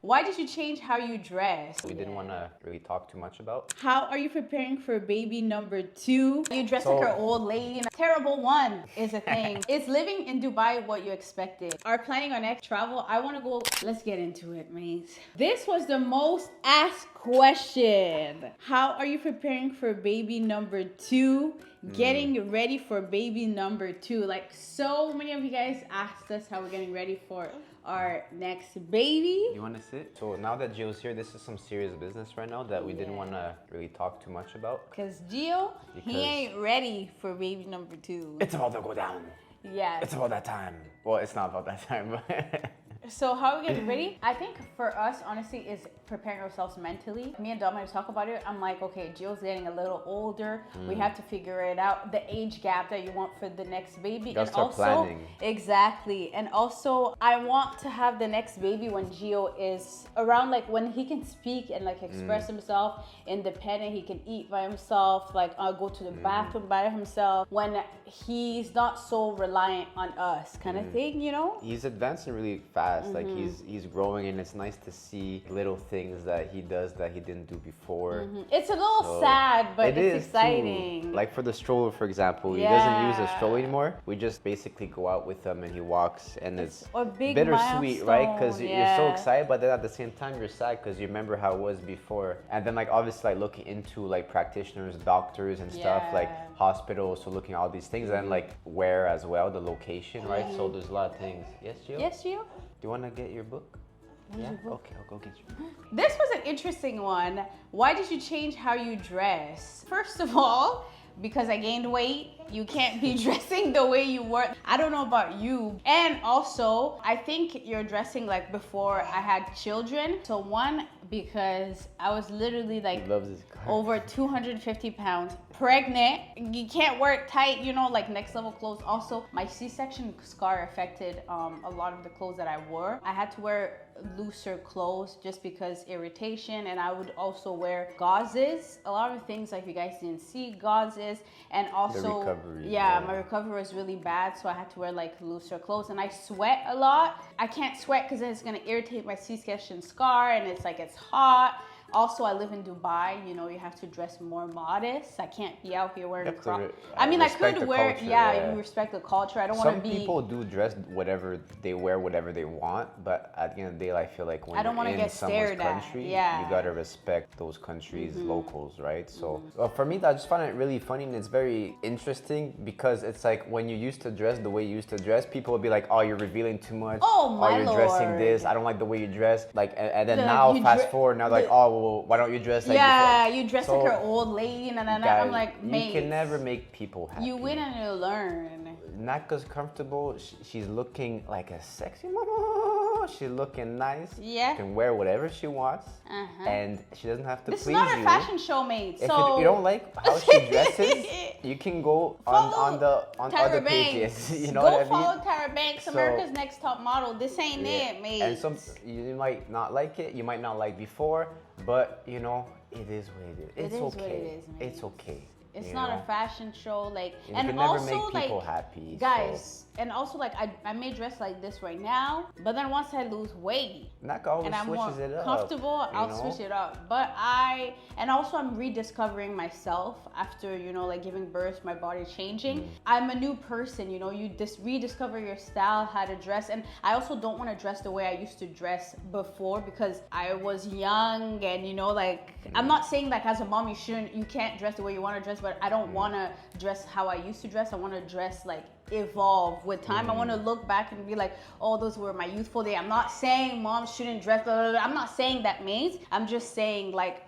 Why did you change how you dress? We didn't want to really talk too much about. How are you preparing for baby number 2? You dress like an old lady. Terrible one is a thing. Is living in Dubai what you expected? Are planning our next travel? I want to go. Let's get into it, mates. This was the most asked question. How are you preparing for baby number 2? Getting ready for baby number 2. Like, so many of you guys asked us how we're getting ready for our next baby. You want to sit? So now that Gio's here, this is some serious business right now that we didn't want to really talk too much about. Because Gio, he ain't ready for baby number 2. It's about to go down. Yeah. It's about that time. Well, it's not about that time, but... So how are we getting ready? I think for us, honestly, is preparing ourselves mentally. Me and Dom had to talk about it. I'm like, okay, Gio's getting a little older. We have to figure it out. The age gap that you want for the next baby. Gotta start planning. Exactly. And also, I want to have the next baby when Gio is around, like when he can speak and like express himself, independent. He can eat by himself, like go to the bathroom by himself. When he's not so reliant on us, kind of thing, you know? He's advancing really fast. Like he's growing, and it's nice to see little things that he does that he didn't do before. It's a little sad, but it's exciting. Too. Like for the stroller, for example, he doesn't use a stroller anymore. We just basically go out with him and he walks, and it's bittersweet, right? Because you're so excited, but then at the same time you're sad because you remember how it was before. And then like obviously like looking into like practitioners, doctors and stuff, like hospitals, so looking at all these things, and like where as well, the location, right? So there's a lot of things. Yes, Gio? Yes, Gio? Do you want to get your book? Yeah? Okay, I'll go get you. This was an interesting one. Why did you change how you dress? First of all, because I gained weight. You can't be dressing the way you were. I don't know about you. And also, I think you're dressing like before I had children. So one, because I was literally like over 250 pounds, pregnant. You can't wear it tight, you know, like next level clothes. Also, my C-section scar affected a lot of the clothes that I wore. I had to wear looser clothes just because irritation, and I would also wear gauzes. A lot of things, like you guys didn't see, gauzes, and also my recovery was really bad, so I had to wear like looser clothes, and I sweat a lot. I can't sweat because it's gonna irritate my C-section scar, and it's like it's hot. Also, I live in Dubai, you know, you have to dress more modest. I can't be out here wearing a crop. I mean, I could wear, you respect the culture. I don't want to be... Some people do dress whatever they wear, whatever they want, but at the end of the day, I feel like when you're in someone's country, you gotta respect those countries' locals, right? So for me, I just find it really funny, and it's very interesting because it's like when you used to dress the way you used to dress, people would be like, oh, you're revealing too much. Oh, my you're dressing this. I don't like the way you dress. Like, and then now, fast forward, now like, oh, well, why don't you dress like before? You dress like an old lady, and I'm like, mate, you can never make people happy. You win and you learn. Naka's comfortable. She's looking like a sexy mama. She's looking nice. Yeah. She can wear whatever she wants, and she doesn't have to please you. This is not a fashion show, mate. If you don't like how she dresses, you can go on other pages. You know what I mean? Go follow Tyra Banks, America's Next Top Model. This ain't it, mate. And you might not like it. You might not like before, but you know, it is what it is. It's okay. It's okay. It's not a fashion show, like, and also make people happy, guys. And also, like, I may dress like this right now, but then once I lose weight and I'm more comfortable, I'll switch it up. But I'm rediscovering myself after, you know, like giving birth, my body changing. I'm a new person, you know. You just rediscover your style, how to dress, and I also don't want to dress the way I used to dress before because I was young, and you know, like, I'm not saying like as a mom you can't dress the way you want to dress, but I don't want to dress how I used to dress. I want to dress like evolve with time. I want to look back and be like, oh, those were my youthful days. I'm not saying moms shouldn't dress, blah, blah, blah. I'm not saying that, mate. I'm just saying, like,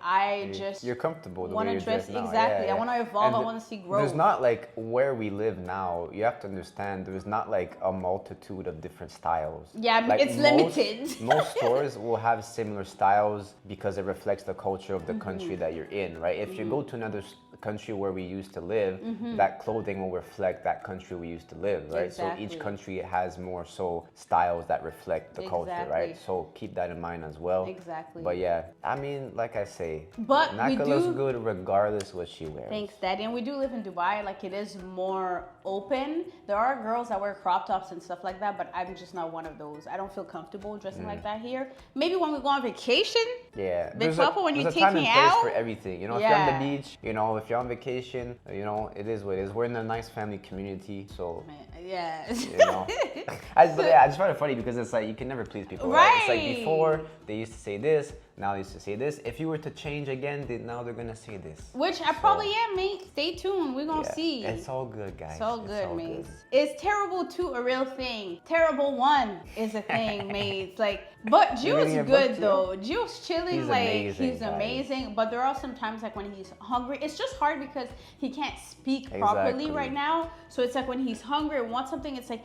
you're comfortable the want way to you dress now. exactly. I want to evolve. I want to see growth. There's not like where we live now. You have to understand there's not like a multitude of different styles. Yeah, like it's limited. Most stores will have similar styles because it reflects the culture of the country that you're in, right? If you go to another country where we used to live, that clothing will reflect that country we used to live, right? Exactly. So each country has more so styles that reflect the culture, right? So keep that in mind as well. Exactly. But yeah, I mean, like I say, but Naka looks good regardless what she wears. Thanks, Daddy. And we do live in Dubai. Like, it is more open. There are girls that wear crop tops and stuff like that, but I'm just not one of those. I don't feel comfortable dressing like that here. Maybe when we go on vacation. Yeah. Big Papa, when you take me out. There's a time and place for everything. You know, if you're on the beach, you know, if you're on vacation, you know, it is what it is. We're in a nice family community, so. Yeah. You know. I just find it funny because it's like you can never please people. Right? It's like before they used to say this, now they used to say this. If you were to change again, now they're gonna say this. Which I probably am, mate. Stay tuned. We're gonna see. It's all good, guys. It's all good, mate. Is terrible 2 a real thing? Terrible 1 is a thing, mate. Like, but Gio's good though. Gio's chilling. He's amazing. But there are some times like when he's hungry. It's just hard because he can't speak properly right now. So it's like when he's hungry, wants something, it's like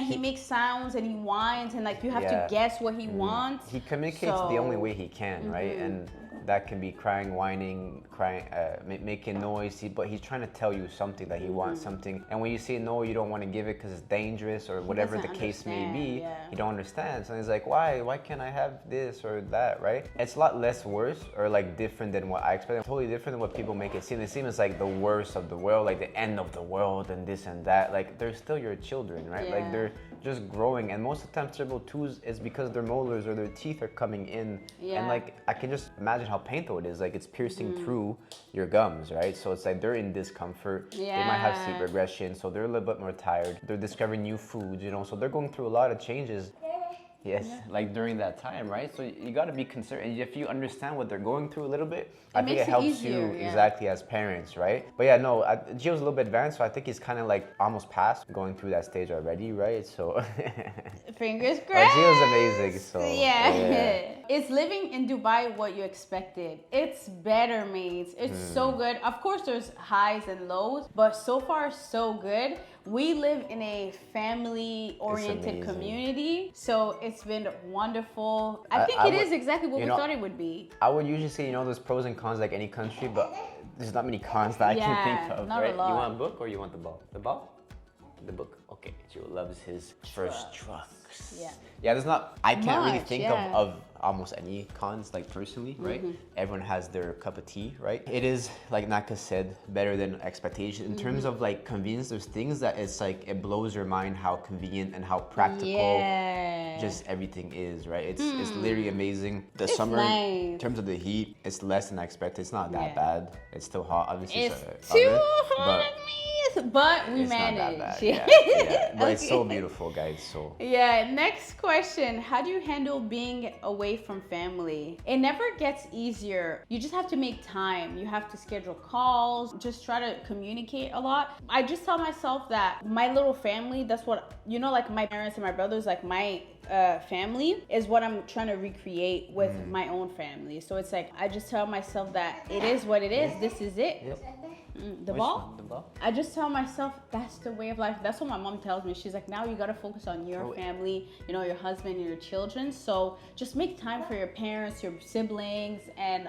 he makes sounds and he whines and like you have to guess what he wants. He communicates the only way he can, right? And that can be crying, whining, making noise, but he's trying to tell you something, that he wants something. And when you say no, you don't want to give it because it's dangerous or whatever the case may be, you don't understand. So he's like, why can't I have this or that, right? It's a lot less worse or like different than what I expected. Totally different than what people make it seem. It seems like the worst of the world, like the end of the world and this and that. Like, they're still your children, right? Like, they're just growing, and most of the time cerebral 2s is because their molars or their teeth are coming in, and like I can just imagine how painful it is. Like, it's piercing through your gums, right? So it's like they're in discomfort. They might have sleep regression, so they're a little bit more tired. They're discovering new foods, you know, so they're going through a lot of changes. Yes, like during that time, right? So you got to be concerned, and if you understand what they're going through a little bit, I think it helps you exactly as parents, right? But yeah, no, Gio's a little bit advanced, so I think he's kind of like almost past going through that stage already, right? So fingers crossed. Gio's amazing, so yeah. Is living in Dubai what you expected? It's better, mates. It's so good. Of course, there's highs and lows, but so far so good. We live in a family-oriented community, so it's been wonderful. I think it is exactly what we thought it would be. I would usually say, you know, there's pros and cons like any country, but there's not many cons that I can think of, not right? A lot. You want a book or you want the ball? The ball? The book. Okay, Gio loves his first trucks. Yeah, there's not, I can't really think of almost any cons, like personally, right? Everyone has their cup of tea, right? It is, like Naka said, better than expectation. In terms of like convenience, there's things that it's like, it blows your mind how convenient and how practical just everything is, right? It's literally amazing. The summer, in terms of the heat, it's less than I expected. It's not that bad. It's still hot, obviously. It's too hot, but we manage. But it's so beautiful, guys. So next question. How do you handle being away from family? It never gets easier. You just have to make time. You have to schedule calls. Just try to communicate a lot. I just tell myself that my little family, that's what, you know, like my parents and my brothers, like my family is what I'm trying to recreate with my own family. So it's like, I just tell myself that it is what it is. This is it. The ball? The ball? I just tell myself that's the way of life. That's what my mom tells me. She's like, now you gotta focus on your family, you know, your husband and your children. So just make time for your parents, your siblings, and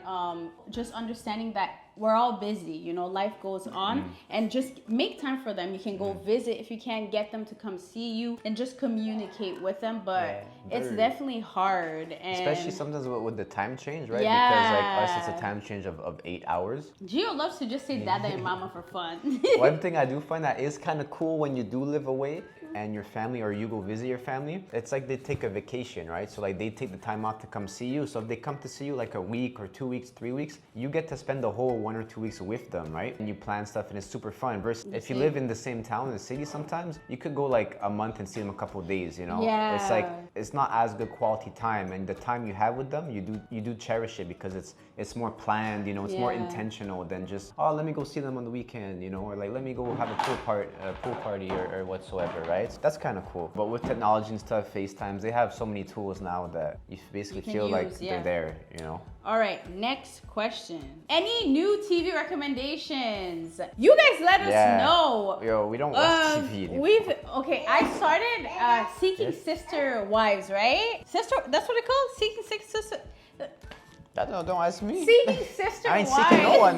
just understanding that we're all busy, you know, life goes on, and just make time for them. You can go visit if you can't get them to come see you, and just communicate with them. But it's definitely hard, and especially sometimes with the time change, right? Because like us, it's a time change of 8 hours. Gio loves to just say dada and mama for fun. One thing I do find that is kind of cool when you do live away and your family, or you go visit your family, it's like they take a vacation, right? So like they take the time off to come see you. So if they come to see you like a week or 2 weeks, 3 weeks, you get to spend the whole 1 or 2 weeks with them, right? And you plan stuff and it's super fun. Versus if you live in the same town in the city, sometimes you could go like a month and see them a couple of days, you know? It's like, it's not as good quality time, and the time you have with them, you do cherish it because it's more planned, you know, it's more intentional than just, oh, let me go see them on the weekend, you know, or like, let me go have a pool party or whatsoever, right? So that's kind of cool. But with technology and stuff, FaceTimes, they have so many tools now that you basically feel like they're there, you know? All right, next question. Any new TV recommendations? You guys let us know. Yo, we don't watch TV. I started Seeking Sister Wives, right? That's what it called? Seeking Sister. Don't ask me. Seeking sister I ain't wives. seeking no one.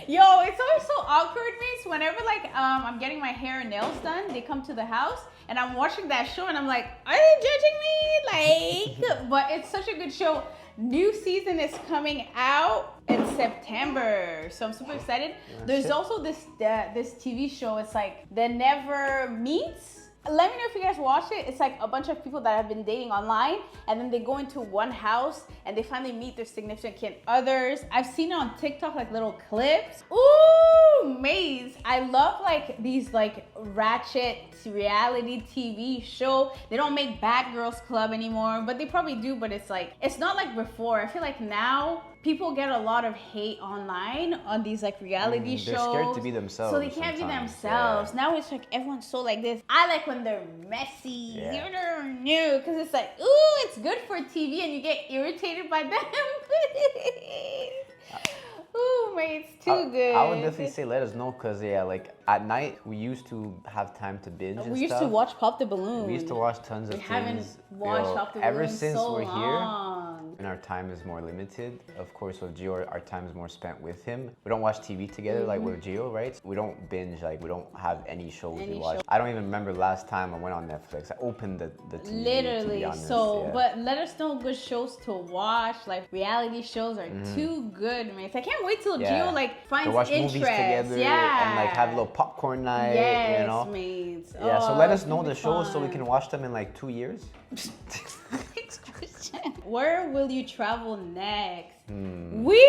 Yo, it's always so awkward, mates. Whenever like I'm getting my hair and nails done, they come to the house and I'm watching that show and I'm like, are they judging me? Like, but it's such a good show. New season is coming out in September, so I'm super excited. There's also this TV show. It's like The Never Meets. Let me know if you guys watch it. It's like a bunch of people that have been dating online, and then they go into one house and they finally meet their significant others. I've seen it on TikTok, like little clips. Ooh, maze. I love like these like ratchet reality TV show. They don't make Bad Girls Club anymore, but they probably do, but it's like, it's not like before. I feel like now people get a lot of hate online on these like reality shows. They're scared to be themselves. So they can't be themselves. Yeah. Now it's like everyone's so like this. I like when they're messy. Yeah. They're new because it's like, ooh, it's good for TV and you get irritated by them. Ooh, mate, it's too good. I would definitely say let us know because, yeah, like at night we used to have time to binge. We used to watch Pop the Balloon. We used to watch tons of things. We haven't watched Pop the Balloon ever since so we're long. Here. And our time is more limited. Of course, with Gio, our time is more spent with him. We don't watch TV together like with Gio, right? We don't binge, like we don't have any shows we watch. I don't even remember last time I went on Netflix. I opened the TV, literally, to be honest. so, yeah. But let us know good shows to watch. Like reality shows are too good, man. So I can't wait till Gio like finds watch interest. Movies together and like have a little popcorn night, yes, you know? Mates. Yeah, so let us know the shows so we can watch them in like 2 years. Where will you travel next? We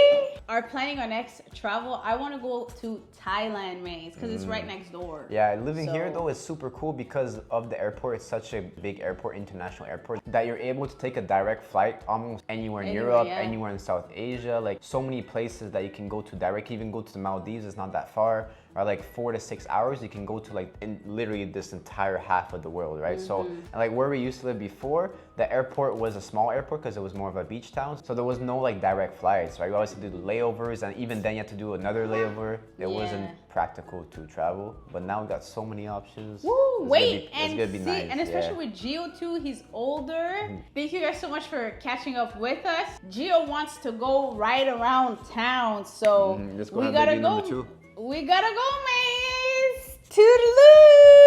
are planning our next travel. I want to go to Thailand, mates, because it's right next door. Yeah, living here though is super cool because of the airport. It's such a big airport, international airport, that you're able to take a direct flight almost anywhere in Europe, anywhere in South Asia. Like so many places that you can go to direct. Even go to the Maldives, it's not that far. Or like 4 to 6 hours, you can go to like in literally this entire half of the world, right? So, and like where we used to live before, the airport was a small airport because it was more of a beach town. So there was no like direct flights, right? We always had to do layovers, and even then you had to do another layover. It wasn't practical to travel, but now we got so many options. Woo, wait, it's gonna be nice. And especially with Gio too, he's older. Thank you guys so much for catching up with us. Gio wants to go right around town, so we gotta go. We gotta go, mates. Toodaloo!